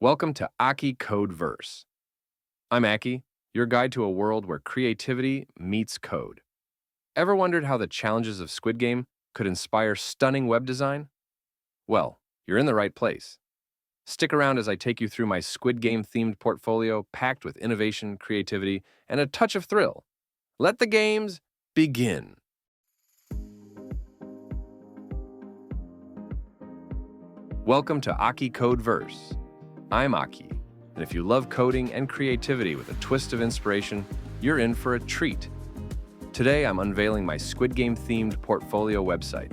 Welcome to Aki Codeverse. I'm Aki, your guide to a world where creativity meets code. Ever wondered how the challenges of Squid Game could inspire stunning web design? Well, you're in the right place. Stick around as I take you through my Squid Game-themed portfolio packed with innovation, creativity, and a touch of thrill. Let the games begin. Welcome to Aki Codeverse. I'm Aki, and if you love coding and creativity with a twist of inspiration, you're in for a treat. Today, I'm unveiling my Squid Game-themed portfolio website,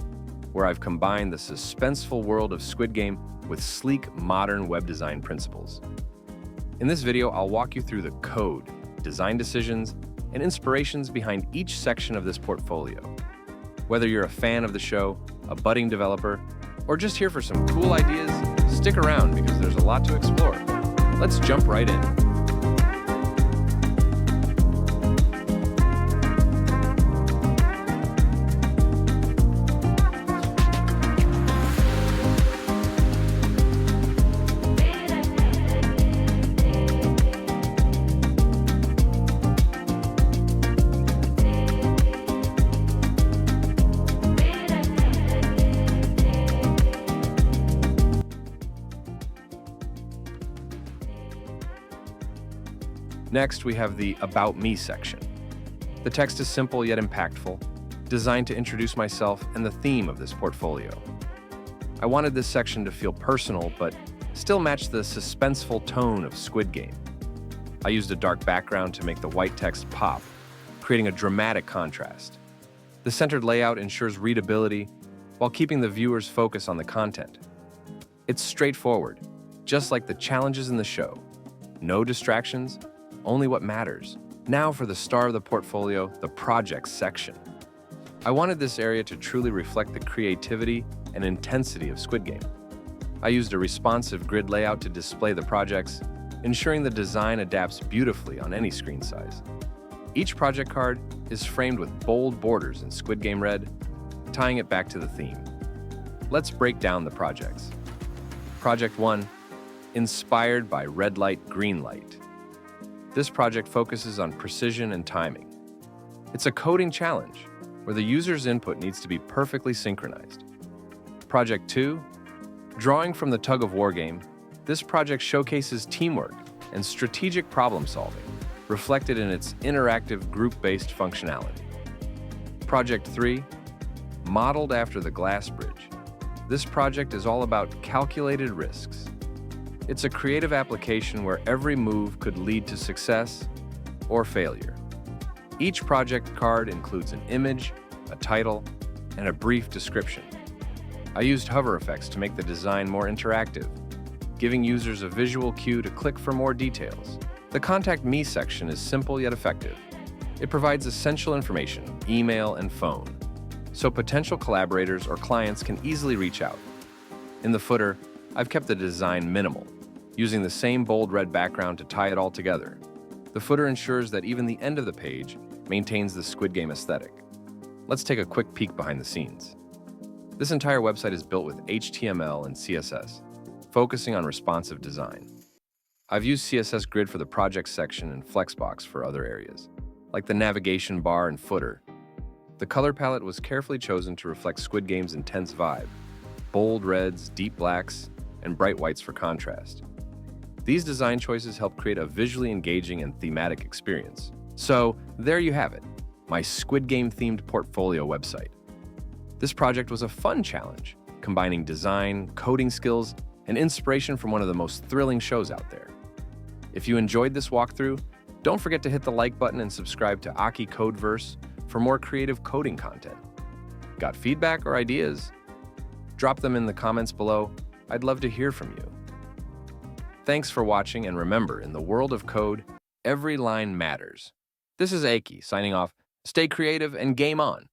where I've combined the suspenseful world of Squid Game with sleek, modern web design principles. In this video, I'll walk you through the code, design decisions, and inspirations behind each section of this portfolio. Whether you're a fan of the show, a budding developer, or just here for some cool ideas, stick around because there's a lot to explore. Let's jump right in. Next, we have the About Me section. The text is simple yet impactful, designed to introduce myself and the theme of this portfolio. I wanted this section to feel personal, but still match the suspenseful tone of Squid Game. I used a dark background to make the white text pop, creating a dramatic contrast. The centered layout ensures readability while keeping the viewer's focus on the content. It's straightforward, just like the challenges in the show. No distractions, only what matters. Now for the star of the portfolio, the projects section. I wanted this area to truly reflect the creativity and intensity of Squid Game. I used a responsive grid layout to display the projects, ensuring the design adapts beautifully on any screen size. Each project card is framed with bold borders in Squid Game red, tying it back to the theme. Let's break down the projects. Project 1, inspired by red light, green light. This project focuses on precision and timing. It's a coding challenge where the user's input needs to be perfectly synchronized. Project 2, drawing from the tug-of-war game, this project showcases teamwork and strategic problem solving, reflected in its interactive group-based functionality. Project 3, modeled after the glass bridge. This project is all about calculated risks. It's a creative application where every move could lead to success or failure. Each project card includes an image, a title, and a brief description. I used hover effects to make the design more interactive, giving users a visual cue to click for more details. The Contact Me section is simple yet effective. It provides essential information, email and phone, so potential collaborators or clients can easily reach out. In the footer, I've kept the design minimal, using the same bold red background to tie it all together. The footer ensures that even the end of the page maintains the Squid Game aesthetic. Let's take a quick peek behind the scenes. This entire website is built with HTML and CSS, focusing on responsive design. I've used CSS Grid for the project section and Flexbox for other areas, like the navigation bar and footer. The color palette was carefully chosen to reflect Squid Game's intense vibe: bold reds, deep blacks, and bright whites for contrast. These design choices help create a visually engaging and thematic experience. So, there you have it, my Squid Game-themed portfolio website. This project was a fun challenge, combining design, coding skills, and inspiration from one of the most thrilling shows out there. If you enjoyed this walkthrough, don't forget to hit the like button and subscribe to Aki Codeverse for more creative coding content. Got feedback or ideas? Drop them in the comments below. I'd love to hear from you. Thanks for watching, and remember, in the world of code, every line matters. This is Aki signing off. Stay creative and game on.